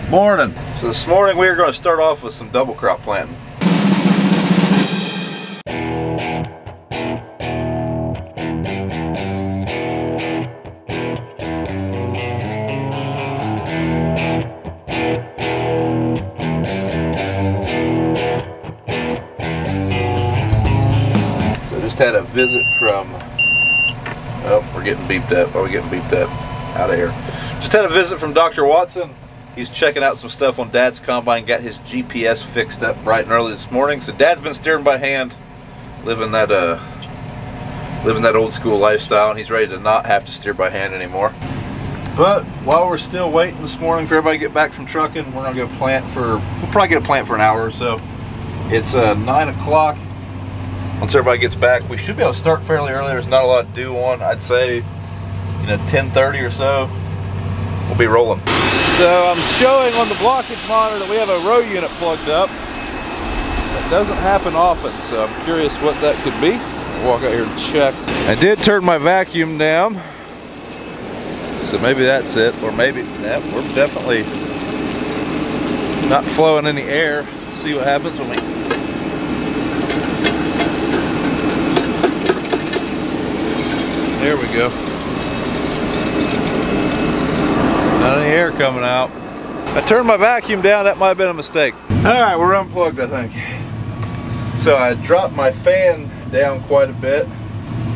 Morning. So this morning we are going to start off with some double crop planting. So just had a visit from, oh, we're getting beeped up. Why are we getting beeped up? Out of here. Just had a visit from Dr. Watson. He's checking out some stuff on Dad's combine, got his GPS fixed up bright and early this morning. So Dad's been steering by hand, living that old school lifestyle, and he's ready to not have to steer by hand anymore. But while we're still waiting this morning for everybody to get back from trucking, we're gonna go plant for, we'll probably get a plant for an hour or so. It's 9 o'clock. Once everybody gets back, we should be able to start fairly early. There's not a lot to do on, I'd say, 10:30 or so, we'll be rolling. So I'm showing on the blockage monitor that we have a row unit plugged up. That doesn't happen often, so I'm curious what that could be. I'll walk out here and check. I did turn my vacuum down, so maybe that's it, or maybe, yeah, we're definitely not flowing any air. Let's see what happens when we there we go. Not any air coming out. I turned my vacuum down, that might have been a mistake. All right, we're unplugged, I think. So I dropped my fan down quite a bit,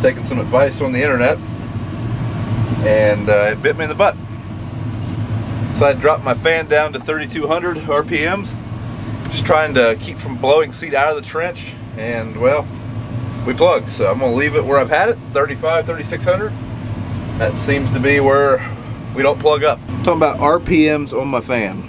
taking some advice on the internet, and it bit me in the butt. So I dropped my fan down to 3,200 RPMs, just trying to keep from blowing seed out of the trench, and well, we plugged. So I'm gonna leave it where I've had it, 35, 3,600. That seems to be where we don't plug up. I'm talking about RPMs on my fan.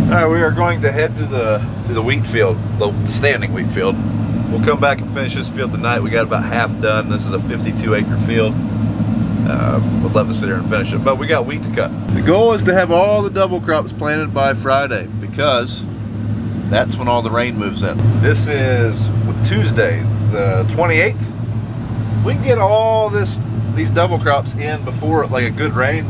All right, we are going to head to the wheat field, the standing wheat field. We'll come back and finish this field tonight. We got about half done. This is a 52-acre field. Would love to sit here and finish it, but we got wheat to cut. The goal is to have all the double crops planted by Friday, because that's when all the rain moves in. This is Tuesday, the 28th. If we can get all these double crops in before like a good rain,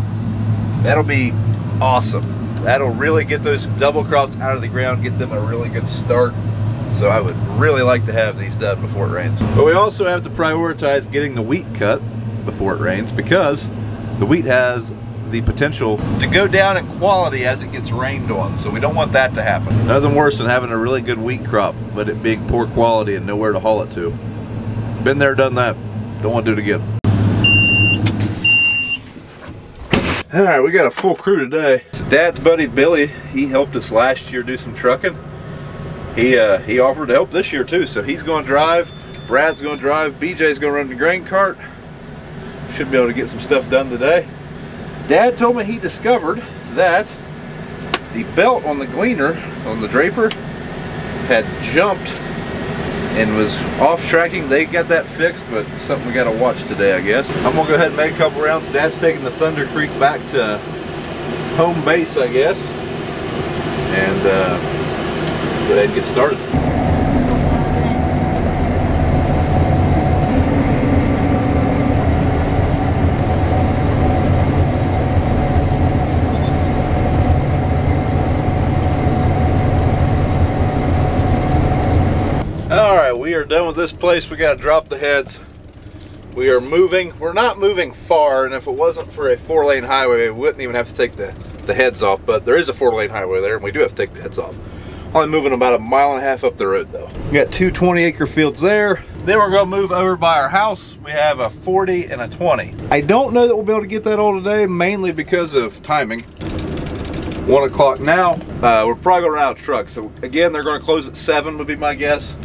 that'll be awesome. That'll really get those double crops out of the ground, get them a really good start. So I would really like to have these done before it rains. But we also have to prioritize getting the wheat cut before it rains, because the wheat has the potential to go down in quality as it gets rained on, so we don't want that to happen. Nothing worse than having a really good wheat crop but it being poor quality and nowhere to haul it to. Been there, done that. Don't want to do it again. All right, we got a full crew today. So Dad's buddy Billy, he helped us last year do some trucking. He offered to help this year too, so he's going to drive. Brad's going to drive. BJ's going to run the grain cart. Should be able to get some stuff done today. Dad told me he discovered that the belt on the Gleaner, on the draper, had jumped and was off tracking. They got that fixed, but something we got to watch today, I guess. I'm gonna go ahead and make a couple rounds. Dad's taking the Thunder Creek back to home base, I guess, and go ahead and get started. We are done with this place. We got to drop the heads. We are moving. We're not moving far, and if it wasn't for a 4-lane highway, we wouldn't even have to take the heads off, but there is a 4-lane highway there, and we do have to take the heads off. Only moving about 1.5 miles up the road though. We got 2 20-acre fields there. Then we're gonna move over by our house. We have a 40 and a 20. I don't know that we'll be able to get that all today, mainly because of timing. 1 o'clock now. We're probably gonna run out of trucks. So again, they're gonna close at 7 would be my guess.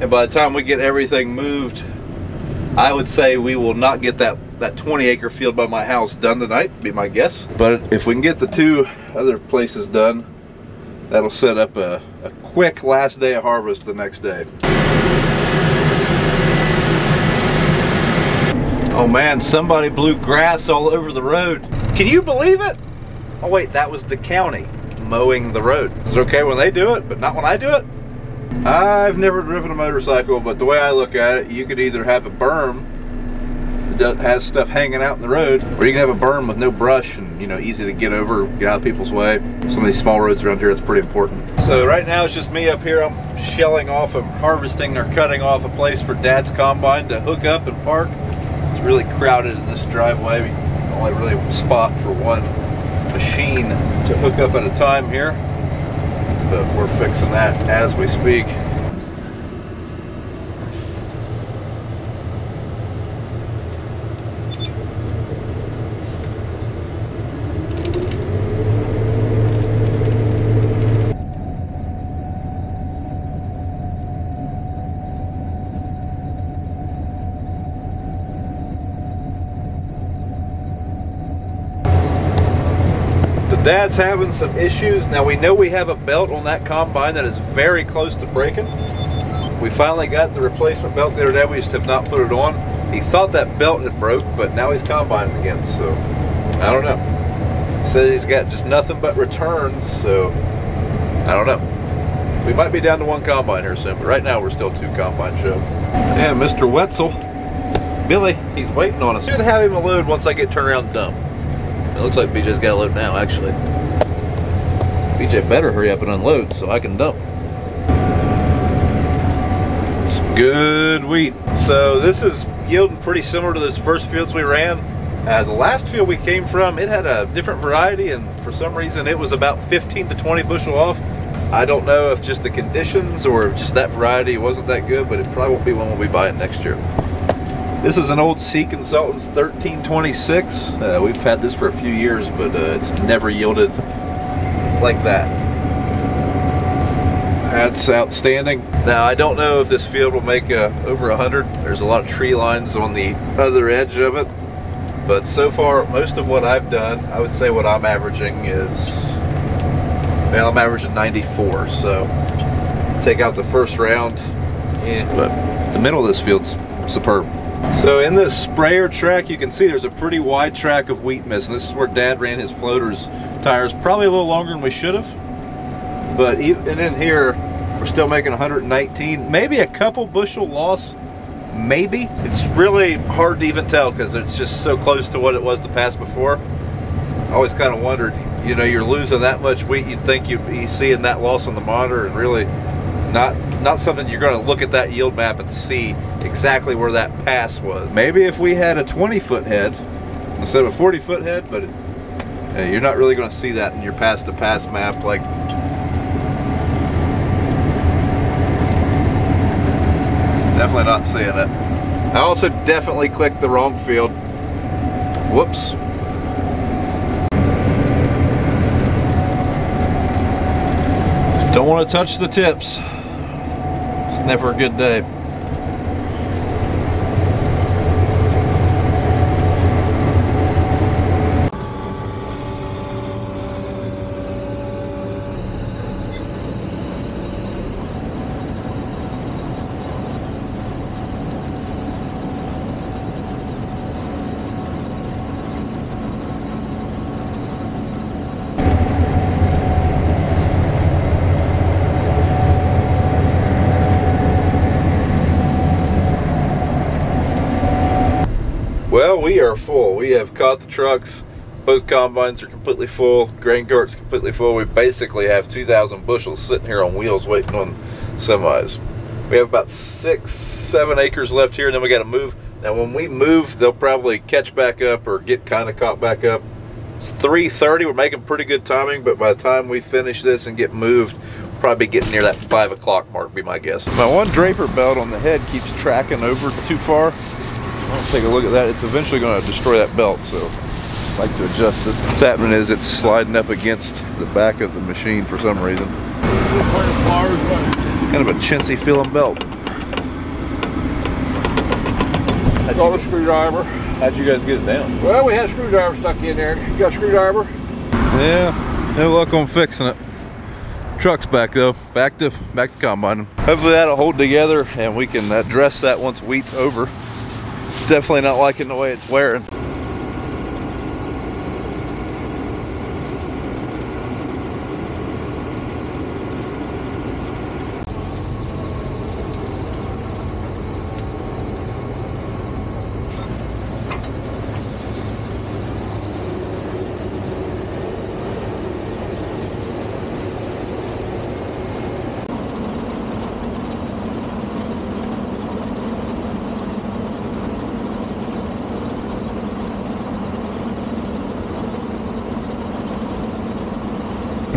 And by the time we get everything moved, I would say we will not get that 20-acre field by my house done tonight, be my guess. But if we can get the 2 other places done, that'll set up a quick last day of harvest the next day. Oh man, somebody blew grass all over the road. Can you believe it? Oh wait, that was the county mowing the road. Is it okay when they do it, but not when I do it? I've never driven a motorcycle, but the way I look at it, you could either have a berm that has stuff hanging out in the road, or you can have a berm with no brush and, you know, easy to get over, get out of people's way. Some of these small roads around here, it's pretty important. So right now it's just me up here. I'm shelling off, I'm harvesting or cutting off a place for Dad's combine to hook up and park. It's really crowded in this driveway. Only really spot for one machine to hook up at a time here, but we're fixing that as we speak. Dad's having some issues. Now we know we have a belt on that combine that is very close to breaking. We finally got the replacement belt the other day, we just have not put it on. He thought that belt had broke, but now he's combining again, so I don't know. Said he's got just nothing but returns, so I don't know. We might be down to one combine here soon, but right now we're still 2 combine show. And Mr. Wetzel, Billy, he's waiting on us. Should have him a load once I get turned around and dump. It looks like BJ's got a load now, actually. BJ better hurry up and unload so I can dump. Some good wheat. So this is yielding pretty similar to those first fields we ran. The last field we came from, it had a different variety, and for some reason it was about 15 to 20 bushel off. I don't know if just the conditions or just that variety wasn't that good, but it probably won't be one we'll be buying next year. This is an old C Consultants 1326. We've had this for a few years, but it's never yielded like that. That's outstanding. Now, I don't know if this field will make over 100. There's a lot of tree lines on the other edge of it. But so far, most of what I've done, I would say what I'm averaging is, well, I'm averaging 94. So take out the first round, yeah, but the middle of this field's superb. So in this sprayer track, you can see there's a pretty wide track of wheat mist, and this is where Dad ran his floaters tires probably a little longer than we should have. But even in here, we're still making 119, maybe a couple bushel loss, maybe. It's really hard to even tell because it's just so close to what it was the pass before. I always kind of wondered, you know, you're losing that much wheat, you'd think you'd be seeing that loss on the monitor, and really not something you're going to look at that yield map and see exactly where that pass was. Maybe if we had a 20-foot head instead of a 40-foot head, but you're not really going to see that in your pass-to-pass map. Like, definitely not seeing it. I also definitely clicked the wrong field. Whoops. Don't want to touch the tips. It's never a good day. Well, we are full. We have caught the trucks. Both combines are completely full. Grain cart's completely full. We basically have 2,000 bushels sitting here on wheels waiting on semis. We have about 6-7 acres left here, and then we got to move. Now, when we move, they'll probably catch back up or get kind of caught back up. It's 3:30. We're making pretty good timing, but by the time we finish this and get moved, we'll probably be getting near that 5 o'clock mark, be my guess. My one draper belt on the head keeps tracking over too far. I'll take a look at that. It's eventually going to destroy that belt, so I like to adjust it. What's happening is it's sliding up against the back of the machine for some reason. Kind of a chintzy feeling belt. Got a screwdriver. How'd you guys get it down? Well, we had a screwdriver stuck in there. You got a screwdriver? Yeah, no luck on fixing it. Truck's back though, back to combining. Hopefully that'll hold together and we can address that once wheat's over. Definitely not liking the way it's wearing.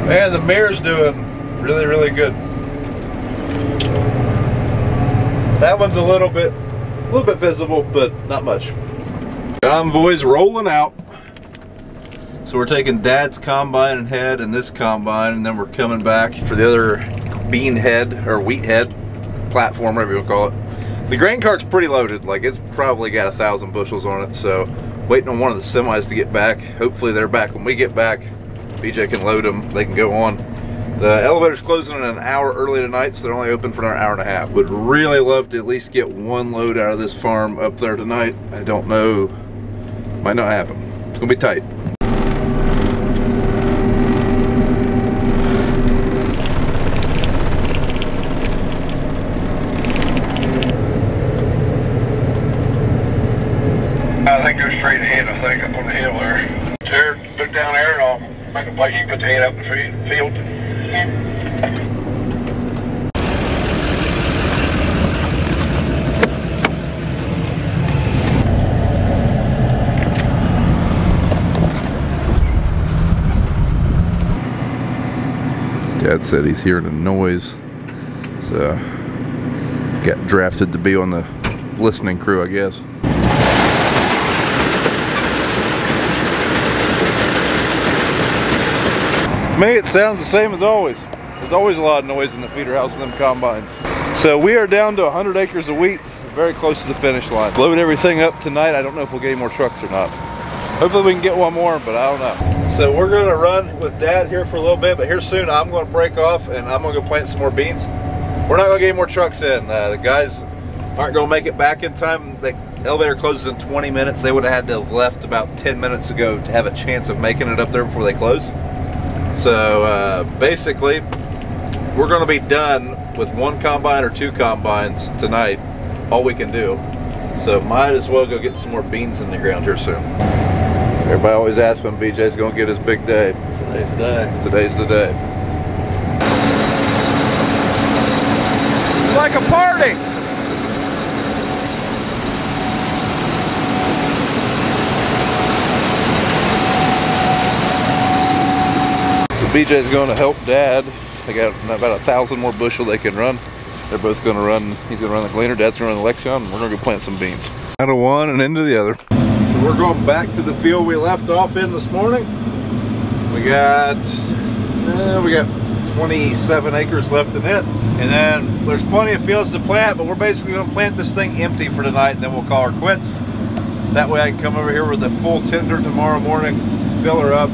And the mare's doing really, really good. That one's a little bit visible, but not much. Convoy's rolling out. So we're taking Dad's combine and head and this combine, and then we're coming back for the other bean head or wheat head platform, whatever you want to call it. The grain cart's pretty loaded, like it's probably got 1,000 bushels on it, so waiting on one of the semis to get back. Hopefully they're back when we get back. BJ can load them, they can go on. The elevator's closing in an hour early tonight, so they're only open for another hour and a half. Would really love to at least get one load out of this farm up there tonight. I don't know, might not happen. It's gonna be tight. I think they're straight ahead, I think, up on the hill there. Jared, look down there and I'll make a place you can put the head up in the field. Dad said he's hearing a noise, so got drafted to be on the listening crew, I guess. To me, it sounds the same as always. There's always a lot of noise in the feeder house with them combines. So we are down to 100 acres of wheat, very close to the finish line. Load everything up tonight. I don't know if we'll get any more trucks or not. Hopefully we can get one more, but I don't know. So we're gonna run with Dad here for a little bit, but here soon I'm gonna break off and I'm gonna go plant some more beans. We're not gonna get any more trucks in. The guys aren't gonna make it back in time. The elevator closes in 20 minutes. They would have had to have left about 10 minutes ago to have a chance of making it up there before they close. So basically, we're going to be done with one combine or two combines tonight, all we can do. So might as well go get some more beans in the ground here soon. Everybody always asks when BJ's going to get his big day. Today's the day. Today's the day. It's like a party. BJ's going to help Dad. They got about 1,000 more bushel they can run. They're both going to run. He's going to run the Gleaner. Dad's going to run the Lexion. And we're going to go plant some beans. Out of one and into the other. So we're going back to the field we left off in this morning. We got 27 acres left in it. And then there's plenty of fields to plant, but we're basically going to plant this thing empty for tonight, and then we'll call her quits. That way I can come over here with a full tender tomorrow morning, fill her up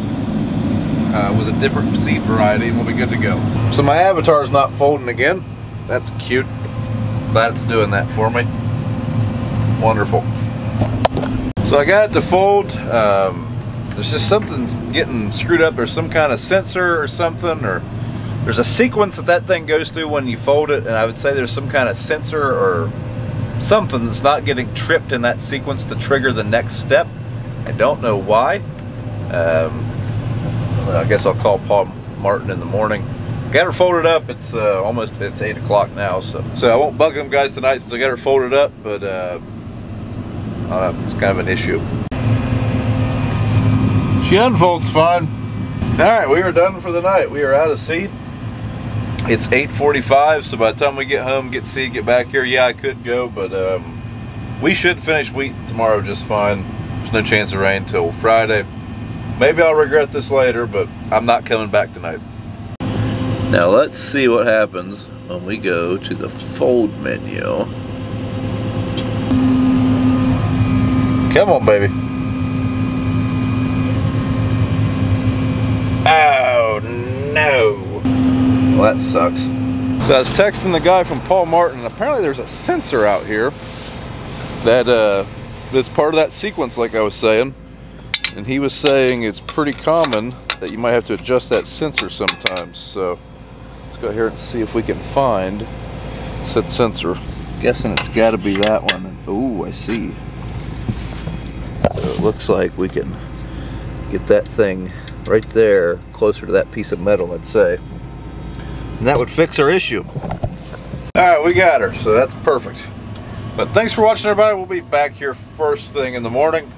with a different seed variety, and we'll be good to go. So my avatar's not folding again. That's cute. Glad it's doing that for me. Wonderful. So I got it to fold. There's just something's getting screwed up. There's some kind of sensor or something, or there's a sequence that thing goes through when you fold it, and I would say there's some kind of sensor or something that's not getting tripped in that sequence to trigger the next step. I don't know why. I guess I'll call Paul Martin in the morning. Got her folded up. It's almost 8 o'clock now, so I won't bug them guys tonight since I got her folded up, but it's kind of an issue. She unfolds fine. All right, we are done for the night. We are out of seed. It's 8:45, so by the time we get home, get seed, get back here, yeah, I could go, but we should finish wheat tomorrow just fine. There's no chance of rain till Friday. Maybe I'll regret this later, but I'm not coming back tonight. Now let's see what happens when we go to the fold menu. Come on, baby. Oh, no. Well, that sucks. So I was texting the guy from Paul Martin. Apparently there's a sensor out here that's part of that sequence, like I was saying. And he was saying it's pretty common that you might have to adjust that sensor sometimes. So let's go here and see if we can find said sensor. Guessing it's got to be that one. Oh, I see. So it looks like we can get that thing right there, closer to that piece of metal, I'd say. And that would fix our issue. All right, we got her, so that's perfect. But thanks for watching, everybody. We'll be back here first thing in the morning.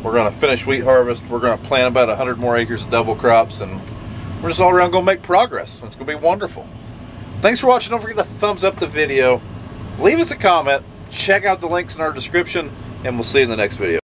We're gonna finish wheat harvest. We're gonna plant about 100 more acres of double crops, and we're just all around going to make progress. It's going to be wonderful. Thanks for watching. Don't forget to thumbs up the video. Leave us a comment. Check out the links in our description, and we'll see you in the next video.